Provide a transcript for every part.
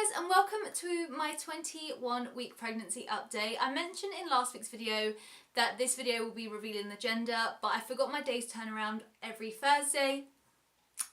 guys, and welcome to my 21-week pregnancy update. I mentioned in last week's video that this video will be revealing the gender, but I forgot my days turn around every Thursday.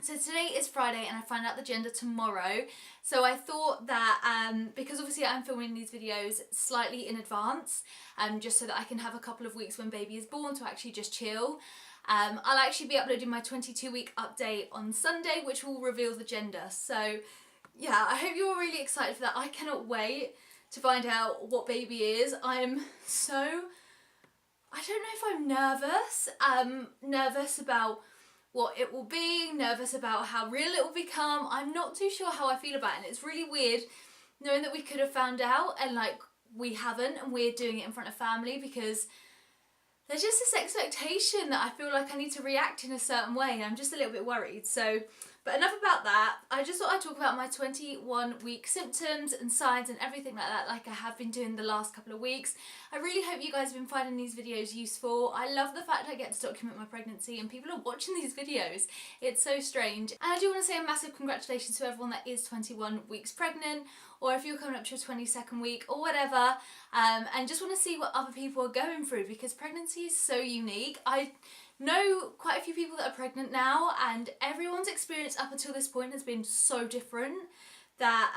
So today is Friday and I find out the gender tomorrow. So I thought that because obviously I'm filming these videos slightly in advance, just so that I can have a couple of weeks when baby is born to actually just chill. I'll actually be uploading my 22-week update on Sunday, which will reveal the gender. So yeah, I hope you're all really excited for that. I cannot wait to find out what baby is. I don't know if I'm nervous. Nervous about what it will be, nervous about how real it will become. I'm not too sure how I feel about it, and it's really weird knowing that we could have found out and like we haven't, and we're doing it in front of family, because there's just this expectation that I feel like I need to react in a certain way, and I'm just a little bit worried. So, but enough about that. I just thought I'd talk about my 21-week symptoms and signs and everything like that, like I have been doing the last couple of weeks. I really hope you guys have been finding these videos useful. I love the fact I get to document my pregnancy and people are watching these videos. It's so strange. And I do want to say a massive congratulations to everyone that is 21 weeks pregnant, or if you're coming up to your 22nd week or whatever, and just want to see what other people are going through, because pregnancy is so unique. I know quite a few people that are pregnant now, and everyone's experience up until this point has been so different that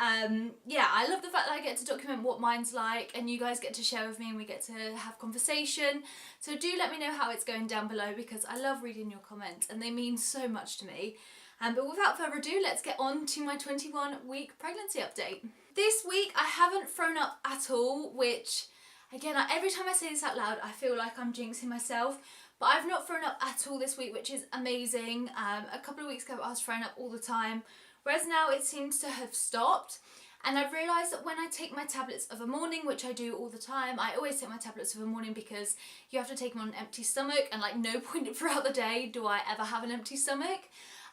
yeah, I love the fact that I get to document what mine's like, and you guys get to share with me and we get to have conversation. So do let me know how it's going down below, because I love reading your comments and they mean so much to me. But without further ado, let's get on to my 21-week pregnancy update. This week I haven't thrown up at all, which again, every time I say this out loud I feel like I'm jinxing myself. But I've not thrown up at all this week, which is amazing. A couple of weeks ago I was throwing up all the time, whereas now it seems to have stopped. And I've realised that when I take my tablets of a morning, which I do all the time, I always take my tablets of a morning because you have to take them on an empty stomach, and like no point throughout the day do I ever have an empty stomach.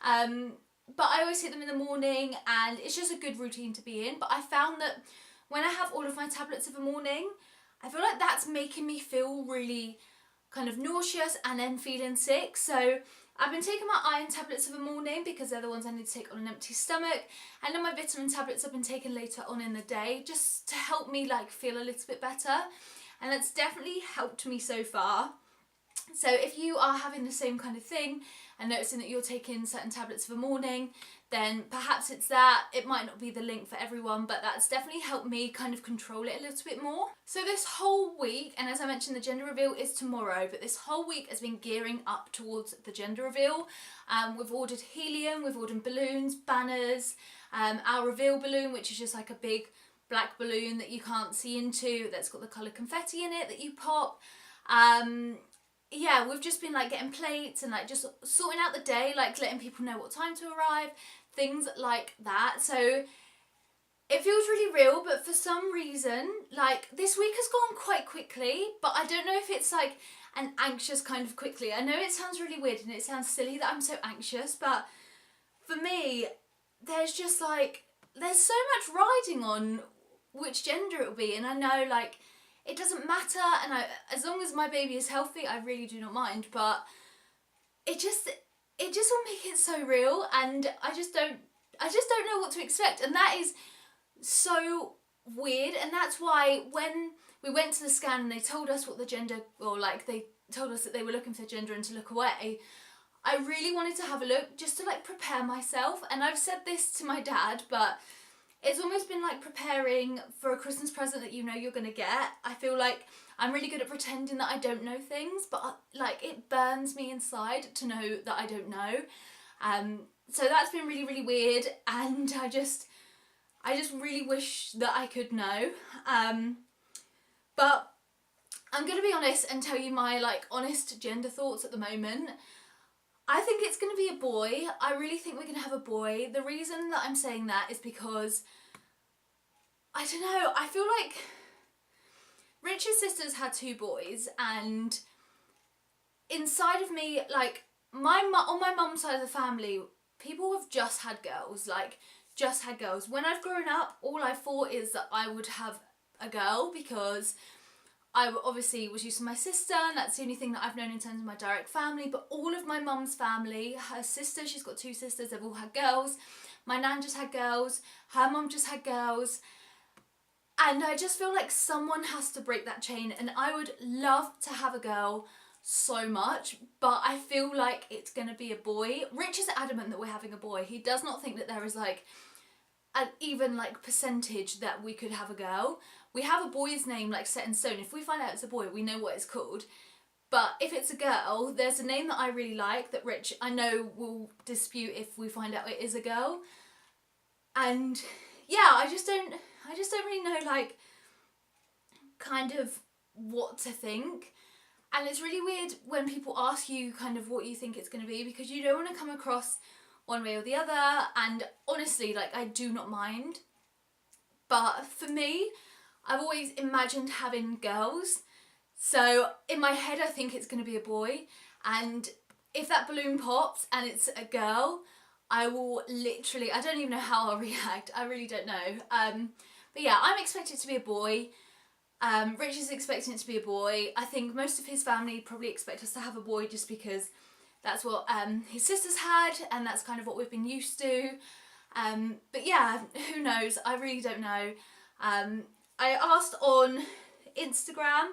But I always take them in the morning and it's just a good routine to be in. But I found that when I have all of my tablets of a morning, I feel like that's making me feel really kind of nauseous and then feeling sick. So I've been taking my iron tablets of a morning because they're the ones I need to take on an empty stomach, and then my vitamin tablets I've been taking later on in the day just to help me like feel a little bit better, and that's definitely helped me so far. So if you are having the same kind of thing and noticing that you're taking certain tablets of a morning, then perhaps it's that. It might not be the link for everyone, but that's definitely helped me kind of control it a little bit more. So this whole week, and as I mentioned, the gender reveal is tomorrow, but this whole week has been gearing up towards the gender reveal. We've ordered helium, we've ordered balloons, banners, our reveal balloon, which is just like a big black balloon that you can't see into, that's got the coloured confetti in it that you pop. Yeah, we've just been like getting plates and like just sorting out the day, like letting people know what time to arrive, things like that. So it feels really real, but for some reason, like this week has gone quite quickly, but I don't know if it's like an anxious kind of quickly. I know it sounds really weird and it sounds silly that I'm so anxious, but for me, there's just like, there's so much riding on which gender it will be, and I know like, it doesn't matter, and as long as my baby is healthy, I really do not mind, but it just will make it so real, and I just don't know what to expect, and that is so weird. And that's why when we went to the scan and they told us what the gender, or like they told us that they were looking for gender and to look away, I really wanted to have a look just to like prepare myself. And I've said this to my dad, but it's almost been like preparing for a Christmas present that you know you're going to get. I feel like I'm really good at pretending that I don't know things, but like it burns me inside to know that I don't know. So that's been really, really weird, and I just really wish that I could know. But I'm going to be honest and tell you my like honest gender thoughts at the moment. I think it's going to be a boy. I really think we're going to have a boy. The reason that I'm saying that is because, I don't know, I feel like Richard's sisters had 2 boys, and inside of me, like on my mum's side of the family, people have just had girls, like just had girls. When I've grown up, all I thought is that I would have a girl, because I obviously was used to my sister, and that's the only thing that I've known in terms of my direct family. But all of my mum's family, her sister, she's got 2 sisters, they've all had girls. My nan just had girls, her mum just had girls, and I just feel like someone has to break that chain, and I would love to have a girl so much, but I feel like it's gonna be a boy. Rich is adamant that we're having a boy. He does not think that there is like an even like percentage that we could have a girl. We have a boy's name like set in stone. If we find out it's a boy, we know what it's called. But if it's a girl, there's a name that I really like that Rich, I know, will dispute if we find out it is a girl. And yeah, I just don't really know like kind of what to think. And it's really weird when people ask you kind of what you think it's going to be, because you don't want to come across one way or the other. And honestly, like, I do not mind. But for me, I've always imagined having girls. So in my head, I think it's going to be a boy. And if that balloon pops and it's a girl, I will literally, I don't even know how I'll react. I really don't know. But yeah, I'm expecting it to be a boy. Rich is expecting it to be a boy. I think most of his family probably expect us to have a boy just because that's what his sisters had, and that's kind of what we've been used to. But yeah, who knows? I really don't know. I asked on Instagram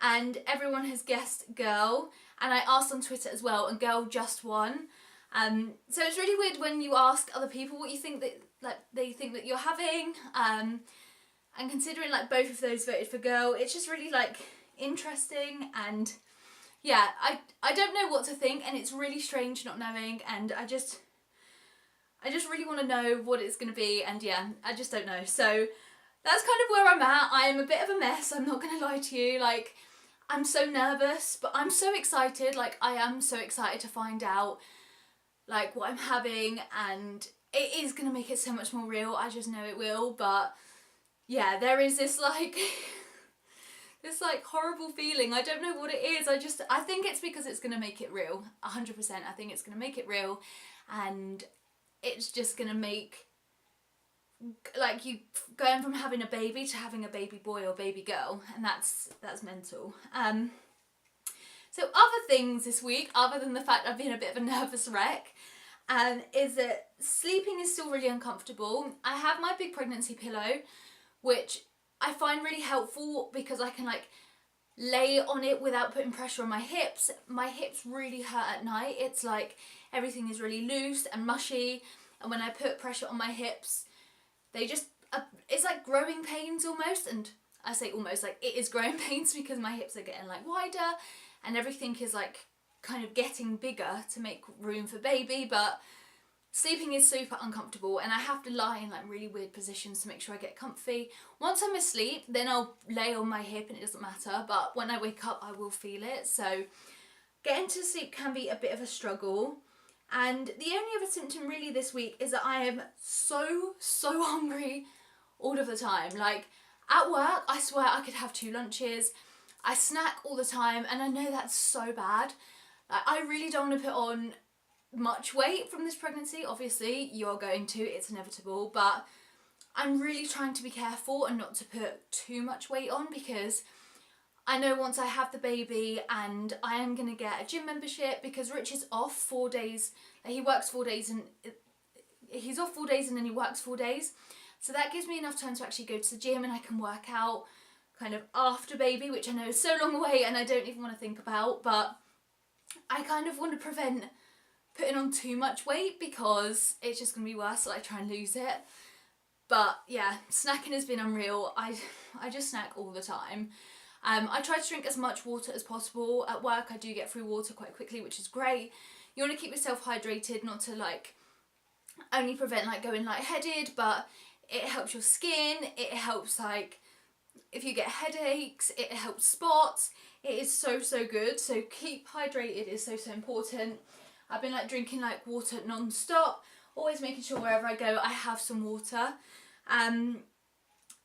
and everyone has guessed girl, and I asked on Twitter as well, and girl just won. So it's really weird when you ask other people what you think that like they think that you're having. And considering like both of those voted for girl, it's just really like interesting, and yeah, I don't know what to think, and it's really strange not knowing, and I just really want to know what it's going to be, and yeah, I just don't know. So that's kind of where I'm at. I am a bit of a mess, I'm not going to lie to you. Like, I'm so nervous, but I'm so excited. Like, I am so excited to find out like what I'm having, and it is going to make it so much more real. I just know it will. But yeah, there is this like this like horrible feeling. I don't know what it is. I think it's because it's going to make it real. 100%. I think it's going to make it real, and it's just going to make like you going from having a baby to having a baby boy or baby girl, and that's mental. So other things this week, other than the fact I've been a bit of a nervous wreck, is that sleeping is still really uncomfortable. I have my big pregnancy pillow, which I find really helpful because I can like lay on it without putting pressure on my hips. My hips really hurt at night. It's like everything is really loose and mushy, and when I put pressure on my hips, they just, it's like growing pains almost. And I say almost, like it is growing pains because my hips are getting like wider and everything is like kind of getting bigger to make room for baby. But sleeping is super uncomfortable, and I have to lie in like really weird positions to make sure I get comfy. Once I'm asleep, then I'll lay on my hip and it doesn't matter, but when I wake up I will feel it. So getting to sleep can be a bit of a struggle. And the only other symptom really this week is that I am so hungry all of the time. Like at work, I swear I could have 2 lunches. I snack all the time, and I know that's so bad. Like, I really don't want to put on much weight from this pregnancy. Obviously you're going to, it's inevitable, but I'm really trying to be careful and not to put too much weight on, because I know once I have the baby and I am going to get a gym membership, because Rich is off 4 days. He works 4 days and he's off 4 days and then he works 4 days. So that gives me enough time to actually go to the gym, and I can work out kind of after baby, which I know is so long away and I don't even want to think about. But I kind of want to prevent putting on too much weight because it's just going to be worse that I try and lose it. But yeah, snacking has been unreal. I just snack all the time. I try to drink as much water as possible. At work I do get through water quite quickly, which is great. You want to keep yourself hydrated, not to like only prevent like going lightheaded, but it helps your skin, it helps like if you get headaches, it helps spots. It is so good. So keep hydrated is so important. I've been like drinking like water non-stop, always making sure wherever I go I have some water.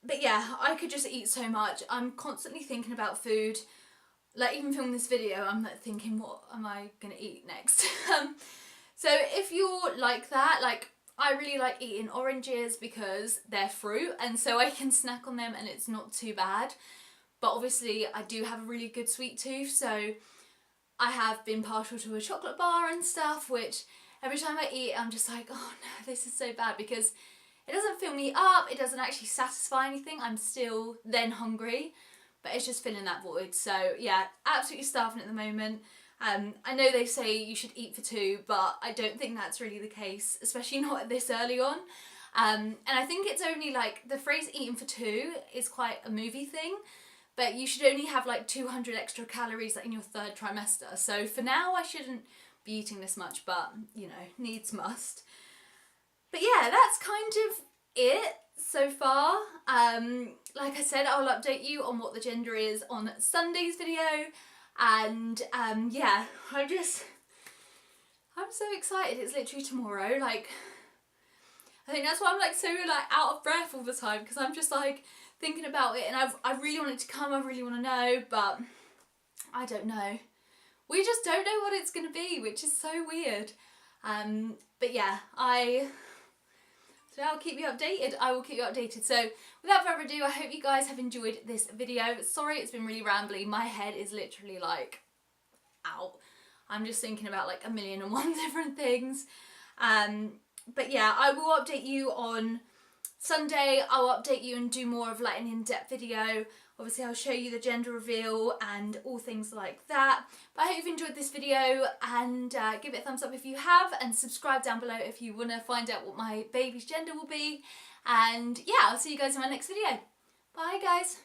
But yeah, I could just eat so much. I'm constantly thinking about food. Like even filming this video, I'm like thinking, what am I gonna eat next? So if you're like that, like I really like eating oranges because they're fruit, and so I can snack on them and it's not too bad. But obviously I do have a really good sweet tooth, so I have been partial to a chocolate bar and stuff, which every time I eat I'm just like, oh no, this is so bad, because it doesn't fill me up, it doesn't actually satisfy anything. I'm still then hungry, but it's just filling that void. So yeah, absolutely starving at the moment. I know they say you should eat for two, but I don't think that's really the case, especially not this early on. And I think it's only like, the phrase eating for two is quite a movie thing, but you should only have like 200 extra calories like in your third trimester. So for now I shouldn't be eating this much, but you know, needs must. But yeah, that's kind of it so far. Like I said, I'll update you on what the gender is on Sunday's video. And yeah, I'm so excited. It's literally tomorrow. Like, I think that's why I'm like so like out of breath all the time, because I'm just like thinking about it, and I really want it to come. I really want to know, but I don't know. We just don't know what it's gonna be, which is so weird. But yeah, so I'll keep you updated. I will keep you updated. So without further ado, I hope you guys have enjoyed this video. Sorry it's been really rambly. My head is literally like out. I'm just thinking about like 1,000,001 different things. But yeah, I will update you on Sunday. I'll update you and do more of like an in-depth video. Obviously I'll show you the gender reveal and all things like that. But I hope you've enjoyed this video, and give it a thumbs up if you have, and subscribe down below if you want to find out what my baby's gender will be. And yeah, I'll see you guys in my next video. Bye guys.